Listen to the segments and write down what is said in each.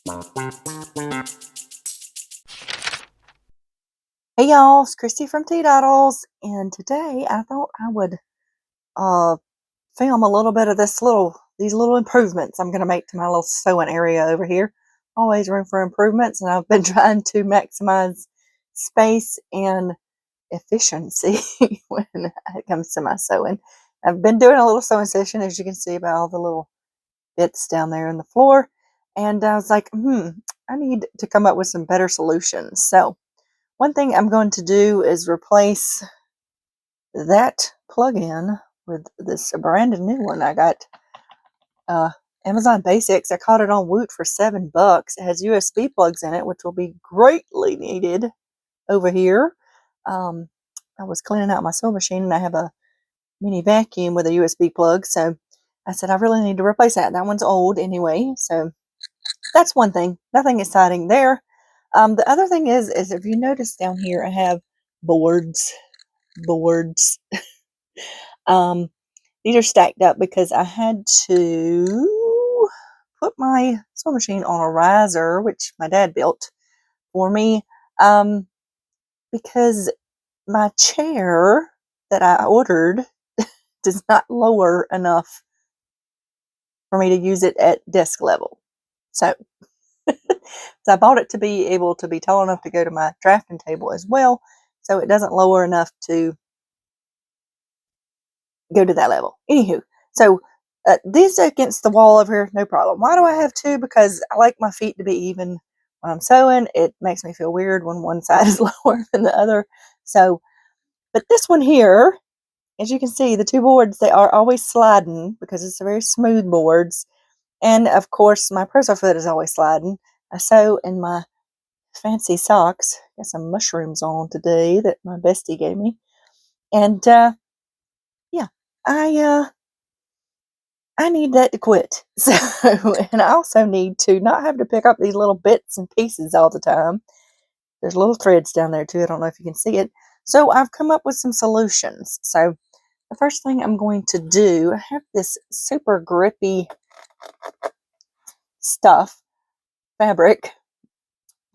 Hey y'all, it's Christy from Teadoddles, and today I thought I would uh film a little bit of these little improvements I'm gonna make to my little sewing area over here. Always room for improvements, and I've been trying to maximize space and efficiency when it comes to my sewing. I've been doing a little sewing session, as you can see by all the little bits down there in the floor, and I was like, I need to come up with some better solutions. So one thing I'm going to do is replace that plug-in with this brand new one I got. uh, Amazon Basics. I caught it on Woot for $7. It has USB plugs in it, which will be greatly needed over here. I was cleaning out my sewing machine, and I have a mini vacuum with a USB plug, so I said I really need to replace that. That one's old anyway, so that's one thing. Nothing exciting there. The other thing is if you notice down here, I have boards. um, These are stacked up because I had to put my sewing machine on a riser, which my dad built for me, because my chair that I ordered does not lower enough for me to use it at desk level. So, so I bought it to be able to be tall enough to go to my drafting table as well, so it doesn't lower enough to go to that level. Anywho, so these against the wall over here, no problem. Why do I have two? Because I like my feet to be even when I'm sewing. It makes me feel weird when one side is lower than the other. So, but this one here, as you can see, the two boards, they are always sliding because it's a very smooth boards. And of course, my presser foot is always sliding. I sew in my fancy socks. Got some mushrooms on today that my bestie gave me. And yeah, I I need that to quit. So, and I also need to not have to pick up these little bits and pieces all the time. There's little threads down there too. I don't know if you can see it. So I've come up with some solutions. So the first thing I'm going to do, I have this super grippy fabric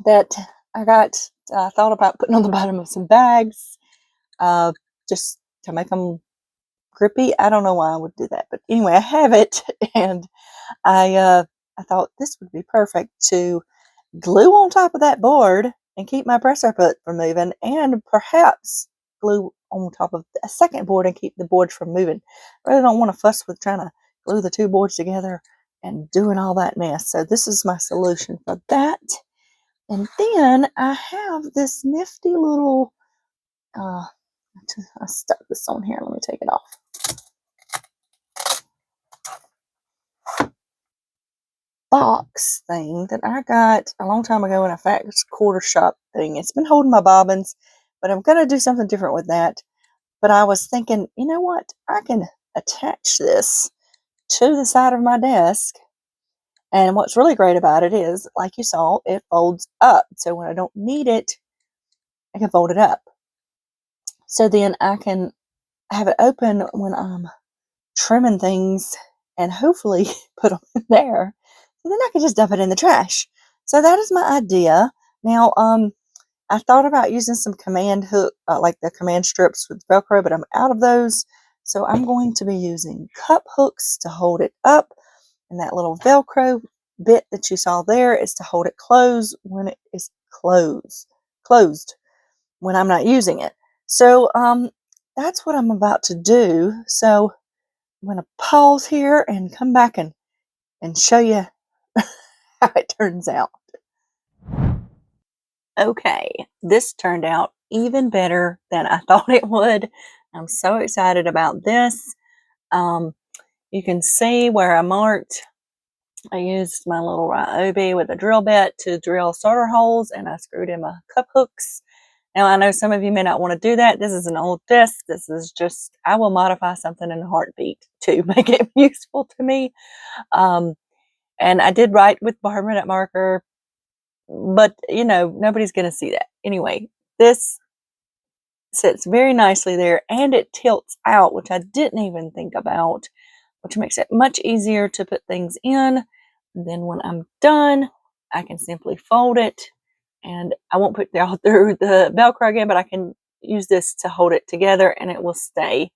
that I thought about putting on the bottom of some bags, just to make them grippy. I don't know why I would do that, but anyway, I have it, and I thought this would be perfect to glue on top of that board and keep my presser foot from moving, and perhaps glue on top of a second board and keep the boards from moving. I really don't want to fuss with trying to glue the two boards together and doing all that mess. So this is my solution for that. And then I have this nifty little, I stuck this on here. Let me take it off. Box thing that I got a long time ago in a fax quarter shop thing. It's been holding my bobbins, but I'm going to do something different with that. But I was thinking, you know what? I can attach this to the side of my desk. And what's really great about it is, like you saw, it folds up. So when I don't need it, I can fold it up. So then I can have it open when I'm trimming things and hopefully put them in there. So then I can just dump it in the trash. So that is my idea. Now, I thought about using some command hook, like the command strips with Velcro, but I'm out of those. So I'm going to be using cup hooks to hold it up. And that little Velcro bit that you saw there is to hold it closed when it is closed when I'm not using it. So that's what I'm about to do. So I'm going to pause here and come back and show you how it turns out. Okay, this turned out even better than I thought it would. I'm so excited about this. You can see where I marked. I used my little Ryobi with a drill bit to drill starter holes, and I screwed in my cup hooks. Now, I know some of you may not want to do that. This is an old disc. This is just, I will modify something in a heartbeat to make it useful to me. And I did write with permanent marker, but you know, nobody's going to see that. Anyway, this sits very nicely there, and it tilts out, which I didn't even think about, which makes it much easier to put things in. And then when I'm done, I can simply fold it, and I won't put it all through the Velcro again, but I can use this to hold it together and it will stay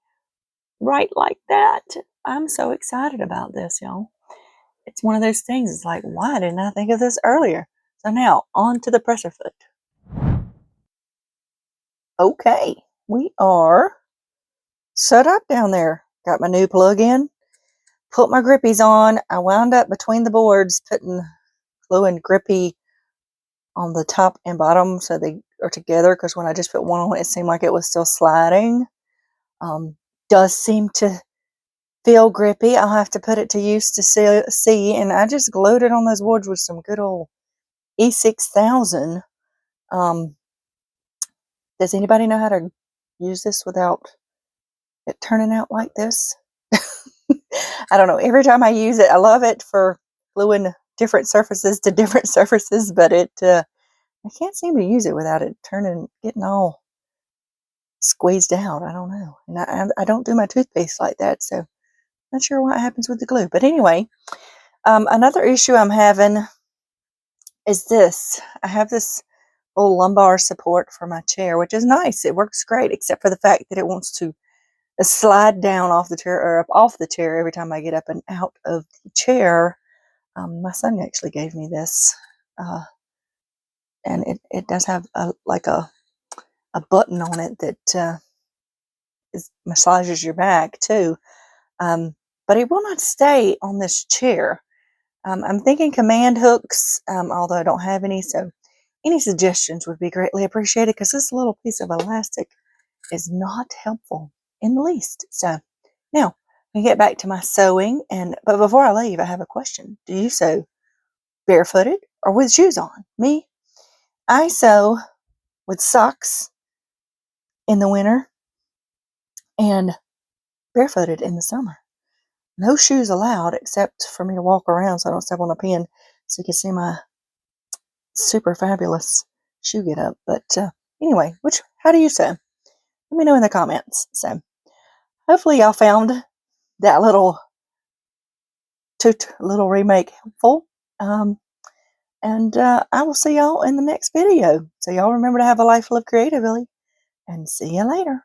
right like that. I'm so excited about this, y'all. It's one of those things. It's like, why didn't I think of this earlier? So now, on to the presser foot. Okay, we are set up down there. Got my new plug in, put my grippies on. I wound up between the boards putting glue and grippy on the top and bottom so they are together, because when I just put one on, it seemed like it was still sliding. Does seem to feel grippy. I'll have to put it to use to see. And I just glued it on those boards with some good old E6000. Does anybody know how to use this without it turning out like this? I don't know. Every time I use it, I love it for gluing different surfaces to different surfaces, but I can't seem to use it without it getting all squeezed out. I don't know. And I don't do my toothpaste like that, so not sure what happens with the glue. But anyway, another issue I'm having is this. I have this little lumbar support for my chair, which is nice. It works great, except for the fact that it wants to slide down off the chair or up off the chair every time I get up and out of the chair. My son actually gave me this, and it does have a button on it that massages your back too. But it will not stay on this chair. I'm thinking command hooks, although I don't have any, so any suggestions would be greatly appreciated, because this little piece of elastic is not helpful in the least. So now I get back to my sewing, but before I leave, I have a question. Do you sew barefooted or with shoes on? Me, I sew with socks in the winter and barefooted in the summer. No shoes allowed except for me to walk around so I don't step on a pin, so you can see my super fabulous shoe get up. But anyway, how do you sew? Let me know in the comments. So hopefully y'all found that little remake helpful. And I will see y'all in the next video. So y'all remember to have a life full of creativity, and see you later.